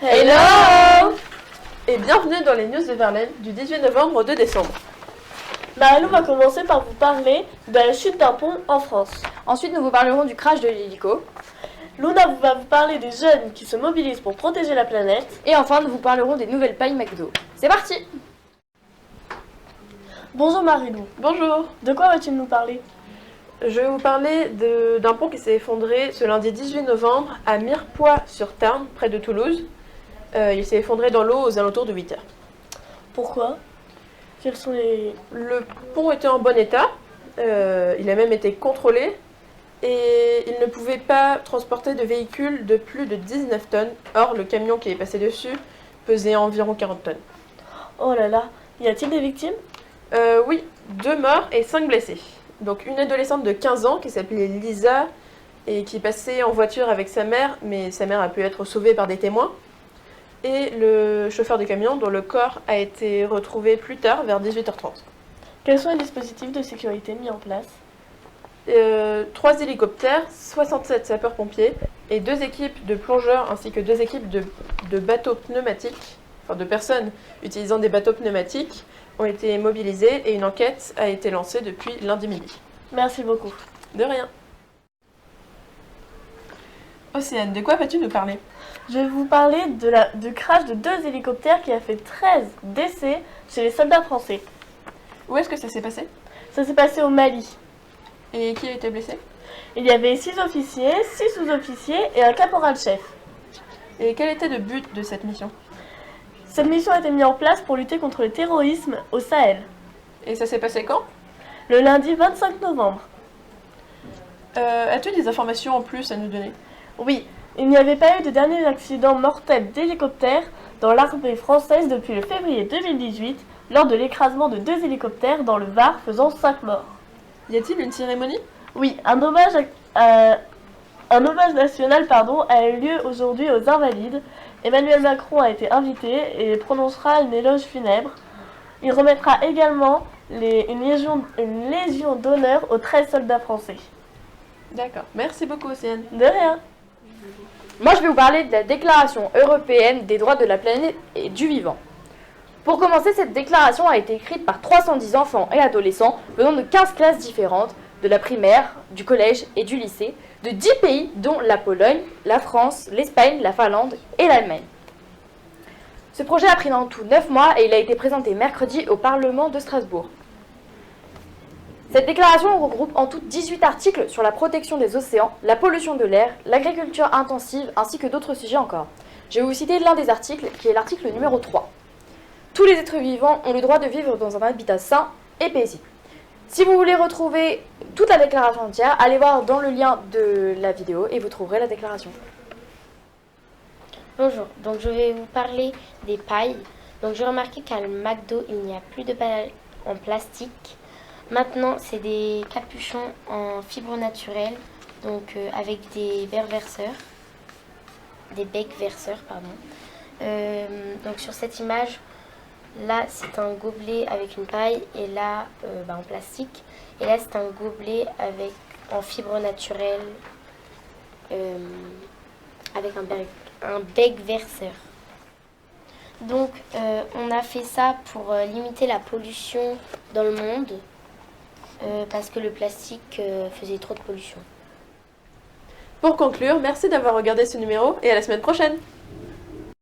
Hello! Et bienvenue dans les news de Verlaine du 18 novembre au 2 décembre. Marilou va commencer par vous parler de la chute d'un pont en France. Ensuite, nous vous parlerons du crash de l'hélico. Luna va vous parler des jeunes qui se mobilisent pour protéger la planète. Et enfin, nous vous parlerons des nouvelles pailles McDo. C'est parti! Bonjour Marilou. Bonjour. De quoi vas-tu nous parler? Je vais vous parler d'un pont qui s'est effondré ce lundi 18 novembre à Mirepoix-sur-Tarn, près de Toulouse. Il s'est effondré dans l'eau aux alentours de 8 heures. Pourquoi? Quels sont les... Le pont était en bon état, il a même été contrôlé et il ne pouvait pas transporter de véhicules de plus de 19 tonnes. Or, le camion qui est passé dessus pesait environ 40 tonnes. Oh là là, y a-t-il des victimes? Oui, 2 morts et 5 blessés. Donc une adolescente de 15 ans qui s'appelait Lisa et qui passait en voiture avec sa mère, mais sa mère a pu être sauvée par des témoins. Et le chauffeur de camion dont le corps a été retrouvé plus tard vers 18h30. Quels sont les dispositifs de sécurité mis en place? 3 hélicoptères, 67 sapeurs-pompiers et 2 équipes de plongeurs ainsi que 2 équipes de bateaux pneumatiques, enfin de personnes utilisant des bateaux pneumatiques, ont été mobilisés et une enquête a été lancée depuis lundi midi. Merci beaucoup. De rien. Océane, de quoi vas-tu nous parler? Je vais vous parler du crash de 2 hélicoptères qui a fait 13 décès chez les soldats français. Où est-ce que ça s'est passé? Ça s'est passé au Mali. Et qui a été blessé? Il y avait 6 officiers, 6 sous-officiers et un caporal-chef. Et quel était le but de cette mission? Cette mission a été mise en place pour lutter contre le terrorisme au Sahel. Et ça s'est passé quand? Le lundi 25 novembre. As-tu des informations en plus à nous donner? Oui, il n'y avait pas eu de dernier accident mortel d'hélicoptère dans l'armée française depuis le février 2018 lors de l'écrasement de 2 hélicoptères dans le Var faisant 5 morts. Y a-t-il une cérémonie? Oui, un hommage national a eu lieu aujourd'hui aux Invalides. Emmanuel Macron a été invité et prononcera une éloge funèbre. Il remettra également une légion d'honneur aux 13 soldats français. D'accord. Merci beaucoup, Océane. De rien. Moi, je vais vous parler de la Déclaration européenne des droits de la planète et du vivant. Pour commencer, cette déclaration a été écrite par 310 enfants et adolescents venant de 15 classes différentes, de la primaire, du collège et du lycée, de 10 pays dont la Pologne, la France, l'Espagne, la Finlande et l'Allemagne. Ce projet a pris en tout 9 mois et il a été présenté mercredi au Parlement de Strasbourg. Cette déclaration regroupe en tout 18 articles sur la protection des océans, la pollution de l'air, l'agriculture intensive ainsi que d'autres sujets encore. Je vais vous citer l'un des articles qui est l'article numéro 3. Tous les êtres vivants ont le droit de vivre dans un habitat sain et paisible. Si vous voulez retrouver toute la déclaration entière, allez voir dans le lien de la vidéo et vous trouverez la déclaration. Bonjour, donc je vais vous parler des pailles. Donc j'ai remarqué qu'à McDo, il n'y a plus de pailles en plastique. Maintenant, c'est des capuchons en fibre naturelle, donc avec des verres-verseurs, des becs-verseurs, pardon. Donc sur cette image, là c'est un gobelet avec une paille et là en plastique. Et là c'est un gobelet en fibre naturelle avec un bec-verseur. Donc on a fait ça pour limiter la pollution dans le monde. Parce que le plastique faisait trop de pollution. Pour conclure, merci d'avoir regardé ce numéro et à la semaine prochaine.